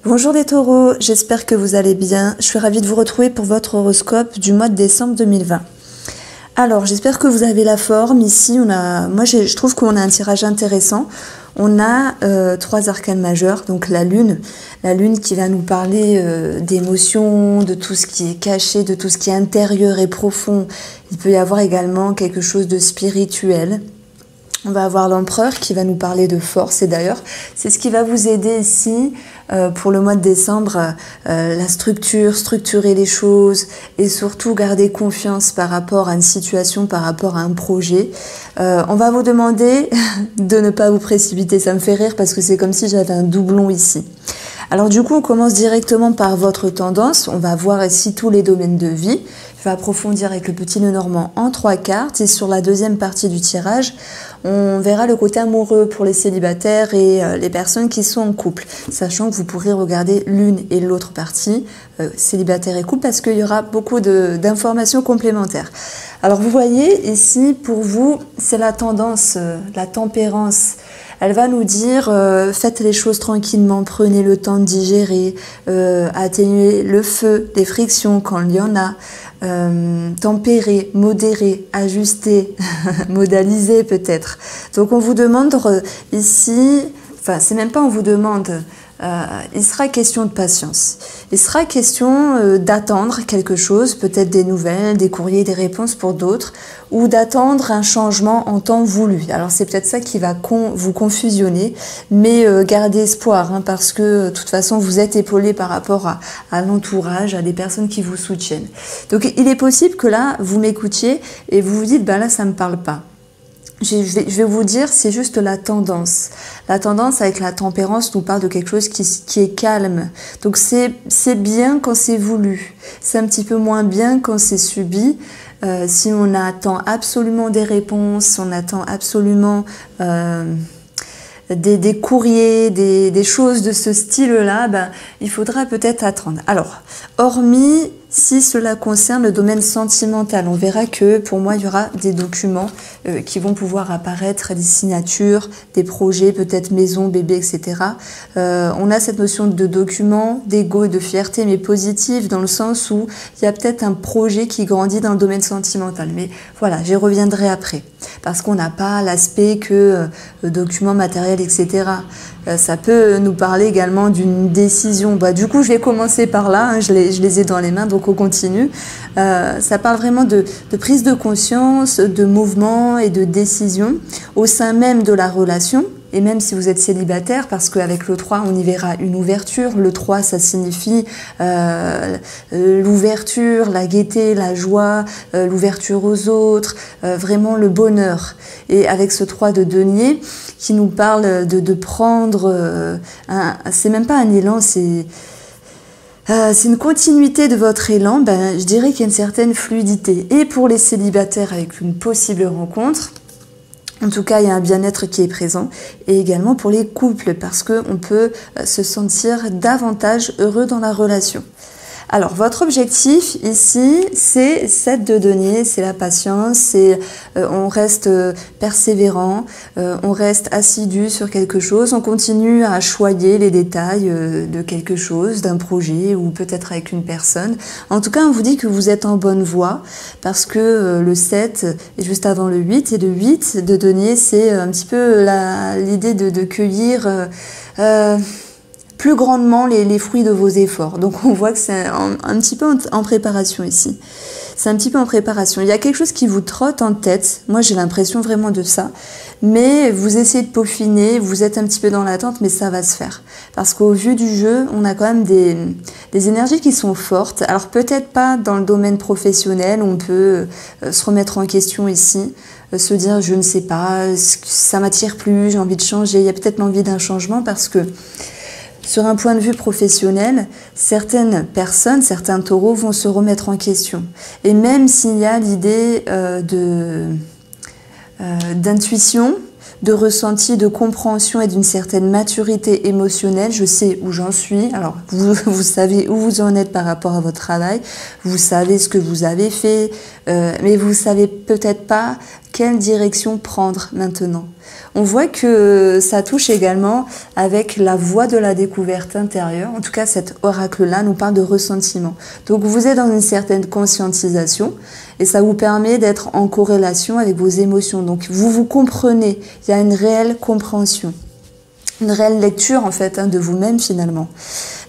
Bonjour les taureaux, j'espère que vous allez bien. Je suis ravie de vous retrouver pour votre horoscope du mois de décembre 2020. Alors, j'espère que vous avez la forme. Ici, je trouve qu'on a un tirage intéressant. On a trois arcanes majeures, donc la lune qui va nous parler d'émotions, de tout ce qui est caché, de tout ce qui est intérieur et profond. Il peut y avoir également quelque chose de spirituel. On va avoir l'empereur qui va nous parler de force, et d'ailleurs c'est ce qui va vous aider ici pour le mois de décembre, la structurer les choses et surtout garder confiance par rapport à une situation, par rapport à un projet. On va vous demander de ne pas vous précipiter, ça me fait rire parce que c'est comme si j'avais un doublon ici. Alors du coup on commence directement par votre tendance, on va voir ici tous les domaines de vie. Je vais approfondir avec le petit nœud normand en 3 cartes et sur la deuxième partie du tirage, on verra le côté amoureux pour les célibataires et les personnes qui sont en couple, sachant que vous pourrez regarder l'une et l'autre partie, célibataire et couple, parce qu'il y aura beaucoup d'informations complémentaires. Alors vous voyez ici, pour vous, c'est la tendance, la tempérance. Elle va nous dire, faites les choses tranquillement, prenez le temps de digérer, atténuez le feu, les frictions quand il y en a, tempérer, modérer, ajuster, modaliser peut-être. Donc on vous demande ici, enfin c'est même pas on vous demande, il sera question de patience. Il sera question d'attendre quelque chose, peut-être des nouvelles, des courriers, des réponses pour d'autres, ou d'attendre un changement en temps voulu. Alors c'est peut-être ça qui va vous confusionner, mais gardez espoir, hein, parce que de toute façon vous êtes épaulé par rapport à l'entourage, à des personnes qui vous soutiennent. Donc il est possible que là vous m'écoutiez et vous vous dites, ben là ça me parle pas. Je vais vous dire, c'est juste la tendance. La tendance avec la tempérance nous parle de quelque chose qui est calme. Donc c'est bien quand c'est voulu. C'est un petit peu moins bien quand c'est subi. Si on attend absolument des réponses, on attend absolument des courriers, des choses de ce style-là, ben, il faudra peut-être attendre. Alors, hormis si cela concerne le domaine sentimental, on verra que pour moi, il y aura des documents qui vont pouvoir apparaître, des signatures, des projets, peut-être maison, bébé, etc. On a cette notion de document, d'ego et de fierté, mais positive dans le sens où il y a peut-être un projet qui grandit dans le domaine sentimental. Mais voilà, j'y reviendrai après. Parce qu'on n'a pas l'aspect que document matériel, etc. Ça peut nous parler également d'une décision. Bah, du coup, je vais commencer par là, hein, je les ai dans les mains, donc on continue. Ça parle vraiment de prise de conscience, de mouvement et de décision au sein même de la relation. Et même si vous êtes célibataire, parce qu'avec le 3, on y verra une ouverture. Le 3, ça signifie l'ouverture, la gaieté, la joie, l'ouverture aux autres, vraiment le bonheur. Et avec ce 3 de denier, qui nous parle de prendre, c'est même pas un élan, c'est une continuité de votre élan, ben, je dirais qu'il y a une certaine fluidité. Et pour les célibataires avec une possible rencontre, en tout cas, il y a un bien-être qui est présent, et également pour les couples, parce qu'on peut se sentir davantage heureux dans la relation. Alors, votre objectif ici, c'est 7 de denier, c'est la patience, on reste persévérant, on reste assidu sur quelque chose, on continue à choyer les détails de quelque chose, d'un projet ou peut-être avec une personne. En tout cas, on vous dit que vous êtes en bonne voie parce que le 7 est juste avant le 8 et le 8 de denier, c'est un petit peu l'idée de cueillir plus grandement les fruits de vos efforts. Donc on voit que c'est un petit peu en préparation ici. C'est un petit peu en préparation. Il y a quelque chose qui vous trotte en tête. Moi, j'ai l'impression vraiment de ça. Mais vous essayez de peaufiner, vous êtes un petit peu dans l'attente, mais ça va se faire. Parce qu'au vu du jeu, on a quand même des énergies qui sont fortes. Alors peut-être pas dans le domaine professionnel, on peut se remettre en question ici, se dire je ne sais pas, ça m'attire plus, j'ai envie de changer. Il y a peut-être l'envie d'un changement parce que sur un point de vue professionnel, certaines personnes, certains taureaux vont se remettre en question. Et même s'il y a l'idée d'intuition, de ressenti, de compréhension et d'une certaine maturité émotionnelle, je sais où j'en suis. Alors, vous savez où vous en êtes par rapport à votre travail, vous savez ce que vous avez fait, mais vous savez peut-être pas quelle direction prendre maintenant. On voit que ça touche également avec la voie de la découverte intérieure. En tout cas, cet oracle-là nous parle de ressentiment. Donc vous êtes dans une certaine conscientisation et ça vous permet d'être en corrélation avec vos émotions. Donc vous vous comprenez, il y a une réelle compréhension. Une réelle lecture en fait de vous-même finalement.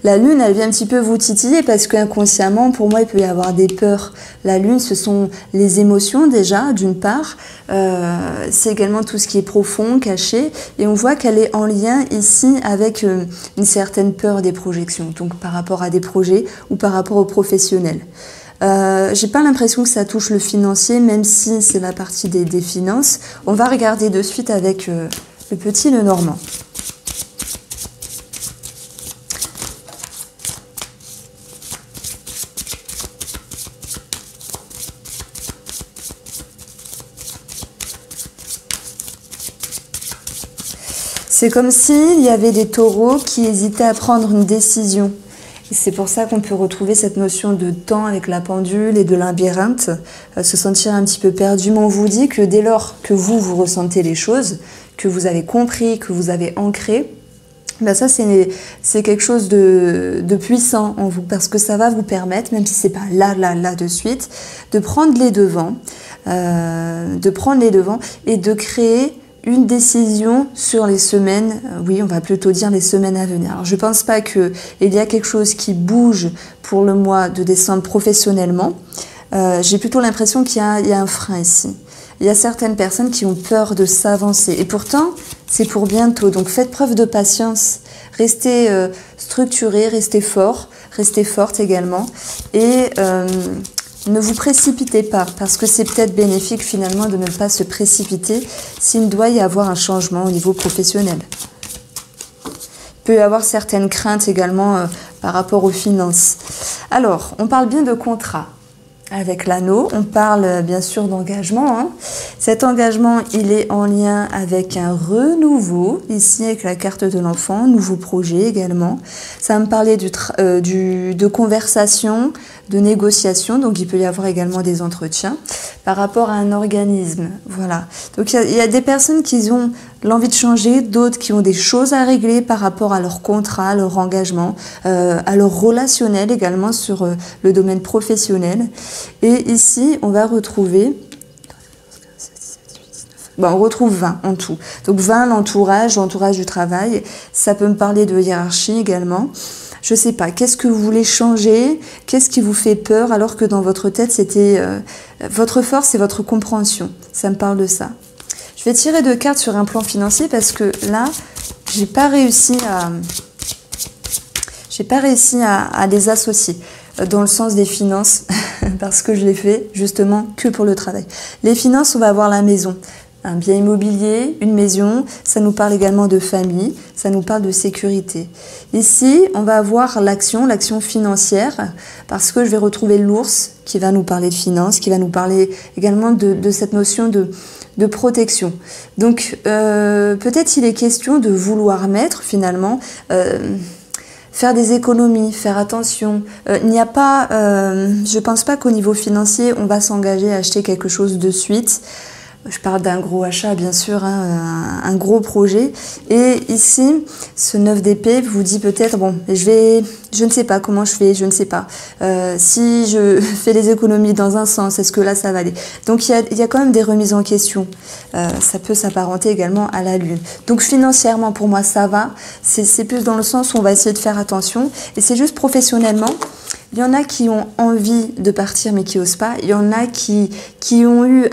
La lune, elle vient un petit peu vous titiller parce qu'inconsciemment, pour moi, il peut y avoir des peurs. La lune, ce sont les émotions déjà, d'une part. C'est également tout ce qui est profond, caché. Et on voit qu'elle est en lien ici avec une certaine peur des projections. Donc par rapport à des projets ou par rapport aux professionnels. J'ai pas l'impression que ça touche le financier, même si c'est la partie des finances. On va regarder de suite avec le petit Lenormand. C'est comme s'il y avait des taureaux qui hésitaient à prendre une décision. Et c'est pour ça qu'on peut retrouver cette notion de temps avec la pendule et de labyrinthe, se sentir un petit peu perdu. Mais on vous dit que dès lors que vous ressentez les choses, que vous avez compris, que vous avez ancré, ben ça c'est quelque chose de puissant en vous, parce que ça va vous permettre, même si c'est pas là de suite, de prendre les devants, et de créer une décision sur les semaines, oui, on va plutôt dire les semaines à venir. Alors, je ne pense pas qu'il y a quelque chose qui bouge pour le mois de décembre professionnellement. J'ai plutôt l'impression qu'il y a un frein ici. Il y a certaines personnes qui ont peur de s'avancer. Et pourtant, c'est pour bientôt. Donc, faites preuve de patience. Restez structurés, restez forts, restez fortes également. Et ne vous précipitez pas, parce que c'est peut-être bénéfique finalement de ne pas se précipiter s'il doit y avoir un changement au niveau professionnel. Il peut y avoir certaines craintes également par rapport aux finances. Alors, on parle bien de contrat. Avec l'anneau, on parle bien sûr d'engagement. Hein. Cet engagement, il est en lien avec un renouveau, ici avec la carte de l'enfant, nouveau projet également. Ça va me parler de conversation, de négociation, donc il peut y avoir également des entretiens par rapport à un organisme. Voilà. Donc il y a des personnes qui ont l'envie de changer, d'autres qui ont des choses à régler par rapport à leur contrat, à leur engagement, à leur relationnel également sur le domaine professionnel. Et ici, on va retrouver... Bon, on retrouve 20 en tout. Donc 20, l'entourage du travail. Ça peut me parler de hiérarchie également. Je sais pas, qu'est-ce que vous voulez changer? Qu'est-ce qui vous fait peur alors que dans votre tête, c'était... votre force et votre compréhension. Ça me parle de ça. Je vais tirer 2 cartes sur un plan financier parce que là, j'ai pas réussi à les associer dans le sens des finances parce que je l'ai fait justement que pour le travail. Les finances, on va avoir la maison. Un bien immobilier, une maison, ça nous parle également de famille, ça nous parle de sécurité. Ici, on va avoir l'action financière, parce que je vais retrouver l'ours qui va nous parler de finances, qui va nous parler également de cette notion de protection. Donc, peut-être il est question de vouloir mettre finalement... faire des économies, faire attention. Il n'y a pas, je pense pas qu'au niveau financier, on va s'engager à acheter quelque chose de suite. Je parle d'un gros achat, bien sûr, hein, un gros projet. Et ici, ce 9 d'épée vous dit peut-être, bon, je ne sais pas comment je fais, je ne sais pas. Si je fais les économies dans un sens, est-ce que là, ça va aller? Donc, il y a quand même des remises en question. Ça peut s'apparenter également à la lune. Donc, financièrement, pour moi, ça va. C'est plus dans le sens où on va essayer de faire attention. Et c'est juste professionnellement. Il y en a qui ont envie de partir, mais qui n'osent pas. Il y en a qui ont eu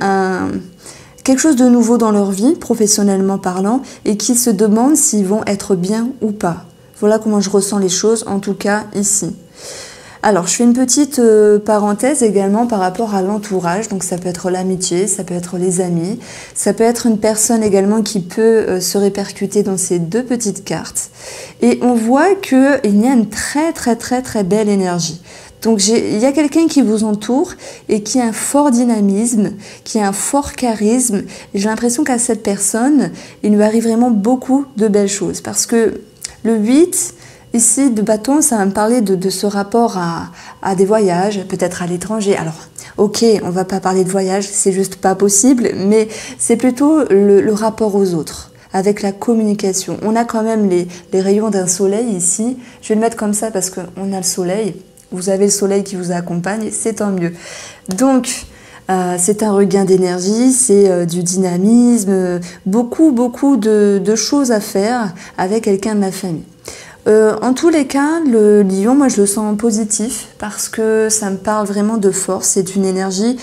quelque chose de nouveau dans leur vie, professionnellement parlant, et qui se demandent s'ils vont être bien ou pas. Voilà comment je ressens les choses, en tout cas ici. Alors, je fais une petite parenthèse également par rapport à l'entourage. Donc, ça peut être l'amitié, ça peut être les amis, ça peut être une personne également qui peut se répercuter dans ces 2 petites cartes. Et on voit qu'il y a une très, très, très, très belle énergie. Donc, il y a quelqu'un qui vous entoure et qui a un fort dynamisme, qui a un fort charisme. Et j'ai l'impression qu'à cette personne, il lui arrive vraiment beaucoup de belles choses. Parce que le 8, ici, de bâton, ça va me parler de ce rapport à des voyages, peut-être à l'étranger. Alors, ok, on va pas parler de voyage, c'est juste pas possible, mais c'est plutôt le rapport aux autres, avec la communication. On a quand même les rayons d'un soleil ici. Je vais le mettre comme ça parce qu'on a le soleil. Vous avez le soleil qui vous accompagne, c'est tant mieux. Donc, c'est un regain d'énergie, c'est du dynamisme, beaucoup de choses à faire avec quelqu'un de ma famille. En tous les cas, le lion, moi je le sens positif parce que ça me parle vraiment de force, c'est une énergie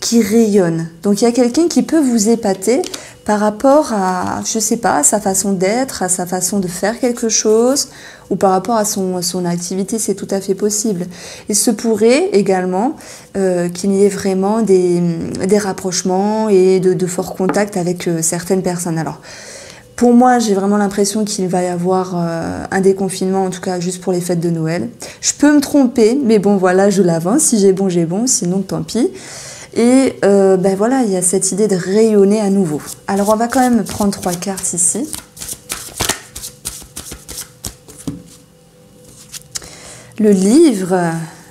qui rayonne. Donc il y a quelqu'un qui peut vous épater par rapport à, je sais pas, à sa façon d'être, à sa façon de faire quelque chose, ou par rapport à son activité, c'est tout à fait possible. Il se pourrait également qu'il y ait vraiment des rapprochements et de forts contacts avec certaines personnes. Alors, pour moi, j'ai vraiment l'impression qu'il va y avoir un déconfinement, en tout cas juste pour les fêtes de Noël. Je peux me tromper, mais bon voilà, je l'avance. Si j'ai bon, sinon tant pis. Et ben voilà, il y a cette idée de rayonner à nouveau. Alors on va quand même prendre 3 cartes ici. Le livre,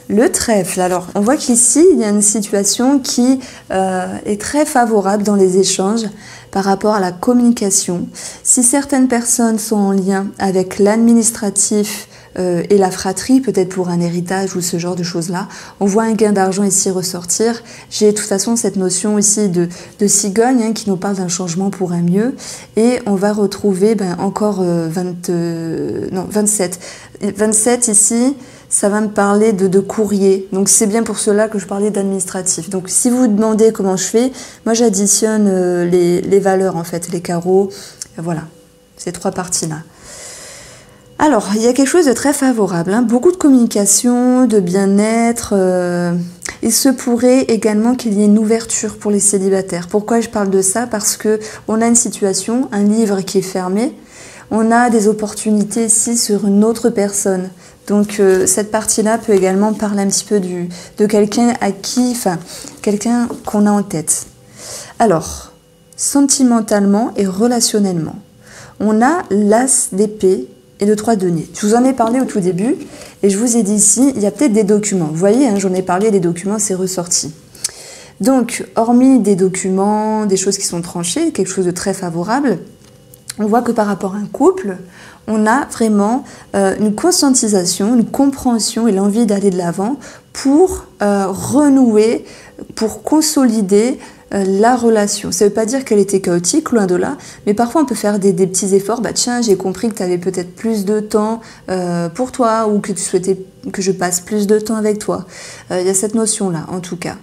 le trèfle. Alors on voit qu'ici, il y a une situation qui est très favorable dans les échanges par rapport à la communication. Si certaines personnes sont en lien avec l'administratif et la fratrie, peut-être pour un héritage ou ce genre de choses-là, on voit un gain d'argent ici ressortir. J'ai de toute façon cette notion ici de cigogne hein, qui nous parle d'un changement pour un mieux. Et on va retrouver encore 27. 27 ici, ça va me parler de courrier. Donc c'est bien pour cela que je parlais d'administratif. Donc si vous vous demandez comment je fais, moi j'additionne les valeurs en fait, les carreaux. Voilà, ces 3 parties-là. Alors, il y a quelque chose de très favorable, hein. Beaucoup de communication, de bien-être. Il se pourrait également qu'il y ait une ouverture pour les célibataires. Pourquoi je parle de ça? Parce que on a une situation, un livre qui est fermé. On a des opportunités ici sur une autre personne. Donc cette partie-là peut également parler un petit peu de quelqu'un quelqu'un qu'on a en tête. Alors, sentimentalement et relationnellement, on a l'as d'épée et le 3 de denier. Je vous en ai parlé au tout début et je vous ai dit ici, il y a peut-être des documents. Vous voyez, hein, j'en ai parlé, les documents, c'est ressorti. Donc, hormis des documents, des choses qui sont tranchées, quelque chose de très favorable, on voit que par rapport à un couple, on a vraiment une conscientisation, une compréhension et l'envie d'aller de l'avant pour renouer, pour consolider la relation. Ça ne veut pas dire qu'elle était chaotique, loin de là, mais parfois on peut faire des petits efforts. Bah tiens, j'ai compris que tu avais peut-être plus de temps pour toi ou que tu souhaitais que je passe plus de temps avec toi. Il y a cette notion-là, en tout cas.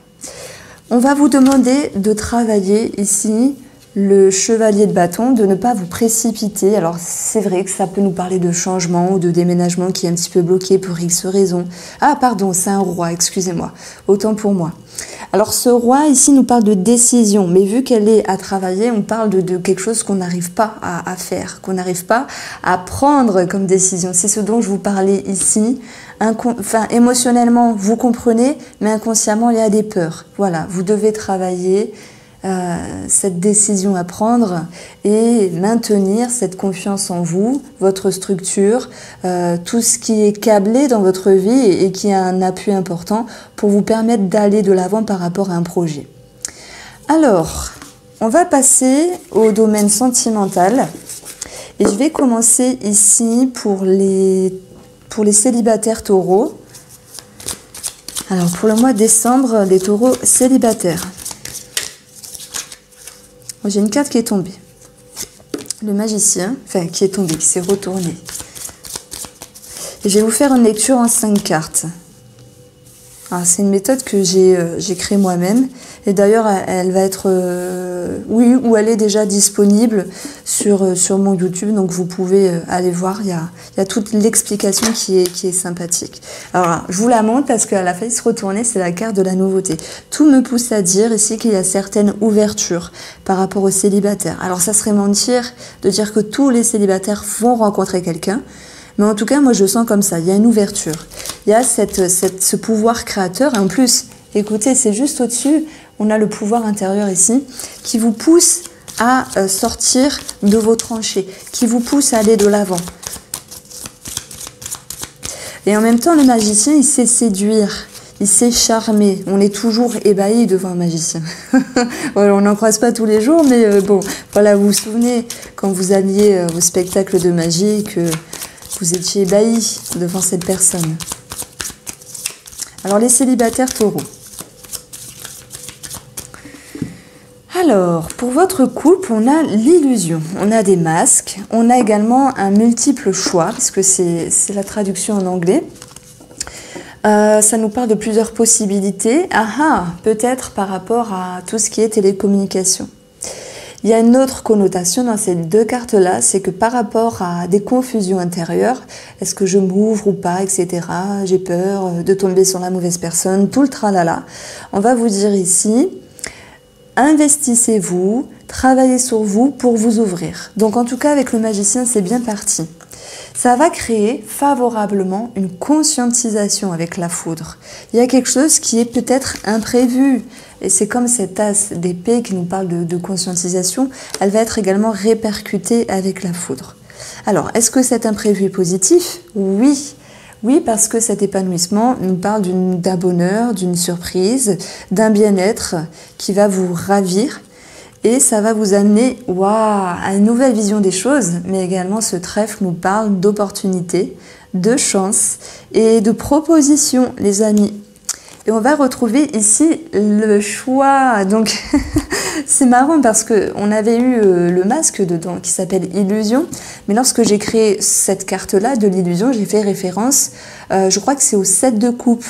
On va vous demander de travailler ici le chevalier de bâton, de ne pas vous précipiter. Alors c'est vrai que ça peut nous parler de changement ou de déménagement qui est un petit peu bloqué pour X raisons. Ah pardon, c'est un roi, excusez-moi, autant pour moi. Alors ce roi ici nous parle de décision, mais vu qu'elle est à travailler, on parle de quelque chose qu'on n'arrive pas à faire, qu'on n'arrive pas à prendre comme décision. C'est ce dont je vous parlais ici. Enfin, émotionnellement, vous comprenez, mais inconsciemment, il y a des peurs. Voilà, vous devez travailler cette décision à prendre et maintenir cette confiance en vous, votre structure, tout ce qui est câblé dans votre vie et qui a un appui important pour vous permettre d'aller de l'avant par rapport à un projet. Alors, on va passer au domaine sentimental et je vais commencer ici pour les célibataires taureaux. Alors, pour le mois de décembre, les taureaux célibataires. J'ai une carte qui est tombée. Le magicien, enfin qui est tombé, qui s'est retourné. Et je vais vous faire une lecture en 5 cartes. C'est une méthode que j'ai créée moi-même. Et d'ailleurs, elle va être... oui, ou elle est déjà disponible sur mon YouTube. Donc vous pouvez aller voir. Il y a toute l'explication qui est sympathique. Alors, je vous la montre parce qu'elle a failli se retourner. C'est la carte de la nouveauté. Tout me pousse à dire ici qu'il y a certaines ouvertures par rapport aux célibataires. Alors, ça serait mentir de dire que tous les célibataires vont rencontrer quelqu'un. Mais en tout cas, moi, je sens comme ça. Il y a une ouverture. Il y a ce pouvoir créateur. Et en plus, écoutez, c'est juste au-dessus. On a le pouvoir intérieur ici qui vous pousse à sortir de vos tranchées, qui vous pousse à aller de l'avant. Et en même temps, le magicien, il sait séduire. Il sait charmer. On est toujours ébahi devant un magicien. Voilà, on n'en croise pas tous les jours, mais bon, voilà, vous vous souvenez quand vous alliez au spectacle de magie et que vous étiez ébahi devant cette personne. Alors, les célibataires taureaux. Alors, pour votre couple, on a l'illusion, on a des masques, on a également un multiple choix, parce que c'est la traduction en anglais. Ça nous parle de plusieurs possibilités. Peut-être par rapport à tout ce qui est télécommunication. Il y a une autre connotation dans ces deux cartes-là, c'est que par rapport à des confusions intérieures, est-ce que je m'ouvre ou pas, etc., j'ai peur de tomber sur la mauvaise personne, tout le tralala, on va vous dire ici... Investissez-vous, travaillez sur vous pour vous ouvrir. Donc en tout cas avec le magicien c'est bien parti. Ça va créer favorablement une conscientisation avec la foudre. Il y a quelque chose qui est peut-être imprévu. Et c'est comme cette tasse d'épée qui nous parle de conscientisation, elle va être également répercutée avec la foudre. Alors, est-ce que cet imprévu est positif? Oui. Oui, parce que cet épanouissement nous parle d'un bonheur, d'une surprise, d'un bien-être qui va vous ravir et ça va vous amener à une nouvelle vision des choses, mais également ce trèfle nous parle d'opportunités, de chance et de propositions, les amis. Et on va retrouver ici le choix. Donc, c'est marrant parce qu'on avait eu le masque dedans qui s'appelle Illusion. Mais lorsque j'ai créé cette carte-là de l'illusion, j'ai fait référence, je crois que c'est au 7 de coupe,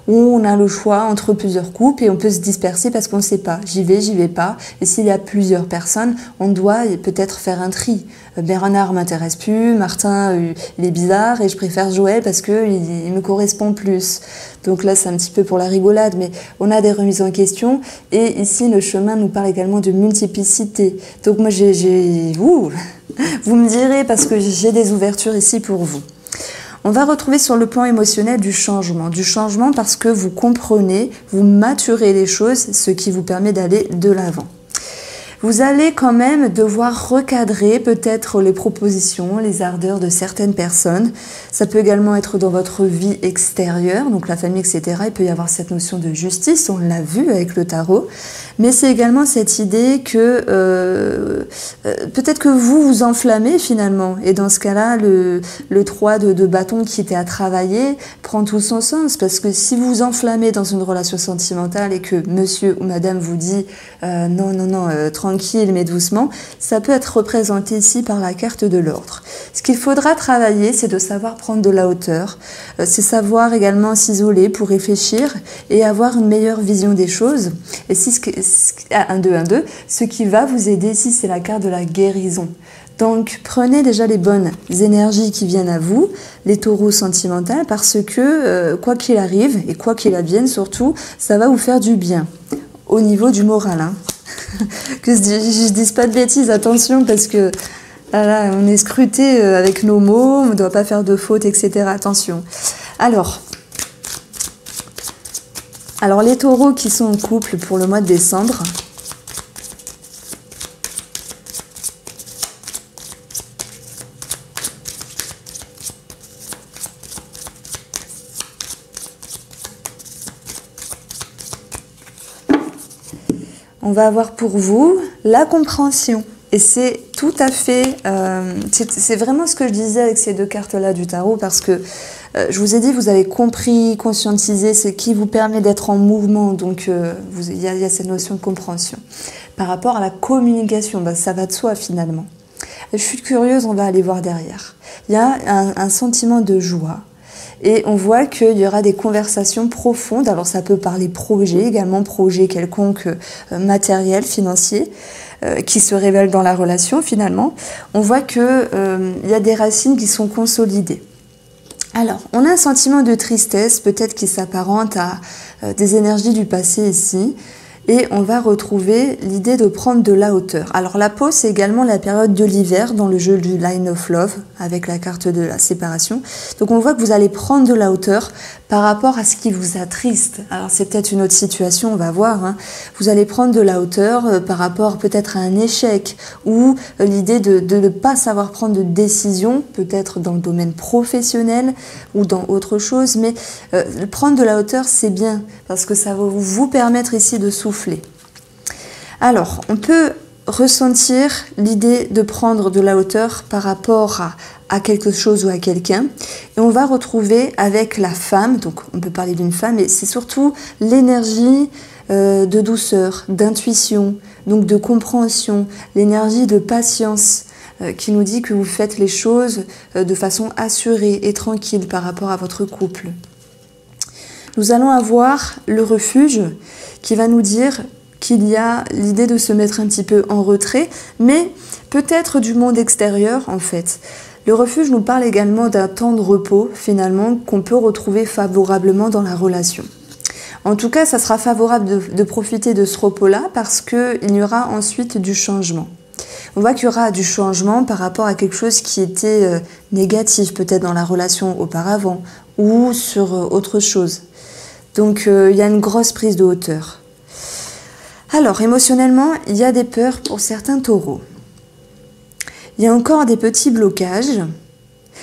où on a le choix entre plusieurs coupes et on peut se disperser parce qu'on ne sait pas. J'y vais pas. Et s'il y a plusieurs personnes, on doit peut-être faire un tri. Bernard m'intéresse plus, Martin, il est bizarre et je préfère Joël parce qu'il me correspond plus. Donc là, c'est un petit peu pour la rigolade, mais on a des remises en question. Et ici, le chemin nous parle également de multiplicité. Donc moi, vous me direz parce que j'ai des ouvertures ici pour vous. On va retrouver sur le plan émotionnel du changement parce que vous comprenez, vous maturez les choses, ce qui vous permet d'aller de l'avant. Vous allez quand même devoir recadrer peut-être les propositions, les ardeurs de certaines personnes. Ça peut également être dans votre vie extérieure, donc la famille, etc. Il peut y avoir cette notion de justice, on l'a vu avec le tarot. Mais c'est également cette idée que peut-être que vous vous enflammez finalement. Et dans ce cas-là, le 3 de bâton qui était à travailler prend tout son sens. Parce que si vous vous enflammez dans une relation sentimentale et que monsieur ou madame vous dit non, tranquille mais doucement, ça peut être représenté ici par la carte de l'ordre. Ce qu'il faudra travailler, c'est de savoir prendre de la hauteur, c'est savoir également s'isoler pour réfléchir et avoir une meilleure vision des choses. Et si ce qui va vous aider ici, c'est la carte de la guérison. Donc, prenez déjà les bonnes énergies qui viennent à vous, les taureaux sentimentaux, parce que quoi qu'il arrive, et quoi qu'il advienne surtout, ça va vous faire du bien au niveau du moral. Que je dise pas de bêtises, attention, parce que là, on est scruté avec nos mots, on ne doit pas faire de fautes, etc. Attention. Alors, les taureaux qui sont en couple pour le mois de décembre, on va avoir pour vous la compréhension. Et c'est tout à fait... c'est vraiment ce que je disais avec ces deux cartes-là du tarot, parce que je vous ai dit, vous avez compris, conscientisé, ce qui vous permet d'être en mouvement. Donc, il y a cette notion de compréhension. Par rapport à la communication, ça va de soi finalement. Je suis curieuse, on va aller voir derrière. Il y a un sentiment de joie. Et on voit qu'il y aura des conversations profondes. Alors ça peut parler projet, également projet quelconque matériel, financier, qui se révèle dans la relation finalement. On voit qu'il y a des racines qui sont consolidées. Alors, on a un sentiment de tristesse, peut-être qui s'apparente à des énergies du passé ici. Et on va retrouver l'idée de prendre de la hauteur. Alors la pause, c'est également la période de l'hiver dans le jeu du Line of Love, avec la carte de la séparation. Donc on voit que vous allez prendre de la hauteur par rapport à ce qui vous attriste. Alors c'est peut-être une autre situation, on va voir. Hein. Vous allez prendre de la hauteur par rapport peut-être à un échec, ou l'idée de ne pas savoir prendre de décision, peut-être dans le domaine professionnel ou dans autre chose. Mais prendre de la hauteur, c'est bien, parce que ça va vous permettre ici de souffler. Alors, on peut ressentir l'idée de prendre de la hauteur par rapport à quelque chose ou à quelqu'un. Et on va retrouver avec la femme, donc on peut parler d'une femme, mais c'est surtout l'énergie de douceur, d'intuition, donc de compréhension, l'énergie de patience qui nous dit que vous faites les choses de façon assurée et tranquille par rapport à votre couple. Nous allons avoir le refuge qui va nous dire qu'il y a l'idée de se mettre un petit peu en retrait, mais peut-être du monde extérieur en fait. Le refuge nous parle également d'un temps de repos finalement qu'on peut retrouver favorablement dans la relation. En tout cas, ça sera favorable de profiter de ce repos-là parce qu'il y aura ensuite du changement. On voit qu'il y aura du changement par rapport à quelque chose qui était négatif peut-être dans la relation auparavant ou sur autre chose. Donc il y a une grosse prise de hauteur. Alors, émotionnellement, il y a des peurs pour certains taureaux. Il y a encore des petits blocages.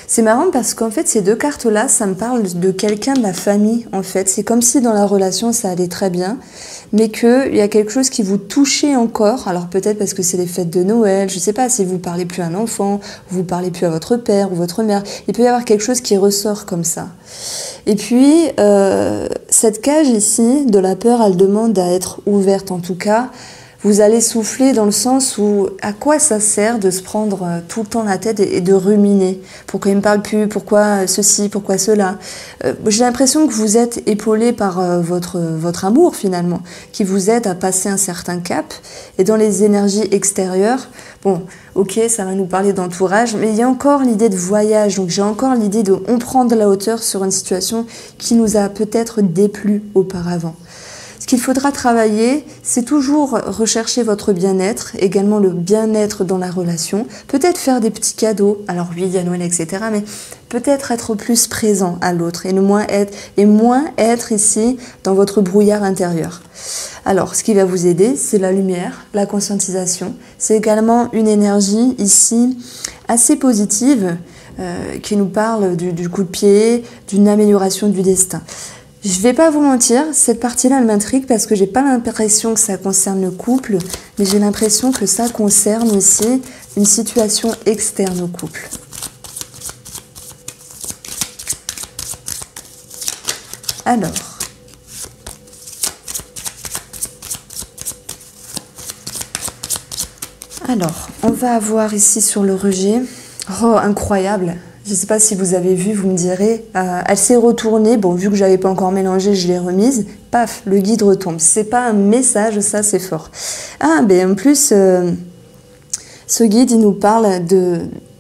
C'est marrant parce qu'en fait, ces deux cartes-là, ça me parle de quelqu'un de la famille, en fait. C'est comme si dans la relation, ça allait très bien, mais qu'il y a quelque chose qui vous touchait encore. Alors peut-être parce que c'est les fêtes de Noël, je ne sais pas, si vous parlez plus à un enfant, vous parlez plus à votre père ou votre mère, il peut y avoir quelque chose qui ressort comme ça. Et puis, cette cage ici, de la peur, elle demande à être ouverte en tout cas. Vous allez souffler dans le sens où à quoi ça sert de se prendre tout le temps la tête et de ruminer. Pourquoi il ne me parle plus? Pourquoi ceci? Pourquoi cela? J'ai l'impression que vous êtes épaulé par votre amour finalement, qui vous aide à passer un certain cap. Et dans les énergies extérieures, bon, ok, ça va nous parler d'entourage, mais il y a encore l'idée de voyage. Donc j'ai encore l'idée de on prend de la hauteur sur une situation qui nous a peut-être déplu auparavant. Ce qu'il faudra travailler, c'est toujours rechercher votre bien-être, également le bien-être dans la relation, peut-être faire des petits cadeaux, alors oui, il y a Noël, etc., mais peut-être être plus présent à l'autre et moins être ici dans votre brouillard intérieur. Alors, ce qui va vous aider, c'est la lumière, la conscientisation. C'est également une énergie ici assez positive qui nous parle du coup de pied, d'une amélioration du destin. Je vais pas vous mentir, cette partie-là, elle m'intrigue parce que j'ai pas l'impression que ça concerne le couple, mais j'ai l'impression que ça concerne aussi une situation externe au couple. Alors, on va avoir ici sur le rejet, oh, incroyable! Je ne sais pas si vous avez vu, vous me direz. Elle s'est retournée. Bon, vu que je n'avais pas encore mélangé, je l'ai remise. Paf, le guide retombe. C'est pas un message, ça c'est fort. Ah, ben en plus, ce guide, il nous parle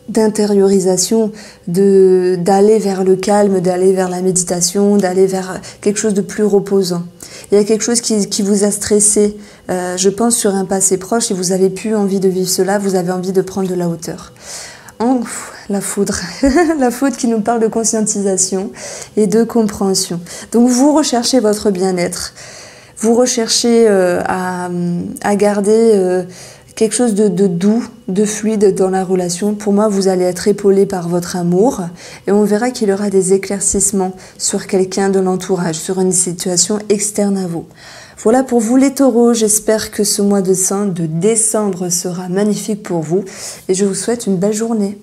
d'intériorisation, d'aller vers le calme, d'aller vers la méditation, d'aller vers quelque chose de plus reposant. Il y a quelque chose qui vous a stressé, je pense, sur un passé proche et vous n'avez plus envie de vivre cela, vous avez envie de prendre de la hauteur. La foudre, la foudre qui nous parle de conscientisation et de compréhension. Donc vous recherchez votre bien-être, vous recherchez à garder quelque chose de doux, de fluide dans la relation. Pour moi, vous allez être épaulé par votre amour et on verra qu'il y aura des éclaircissements sur quelqu'un de l'entourage, sur une situation externe à vous. Voilà pour vous les taureaux, j'espère que ce mois de décembre sera magnifique pour vous et je vous souhaite une belle journée.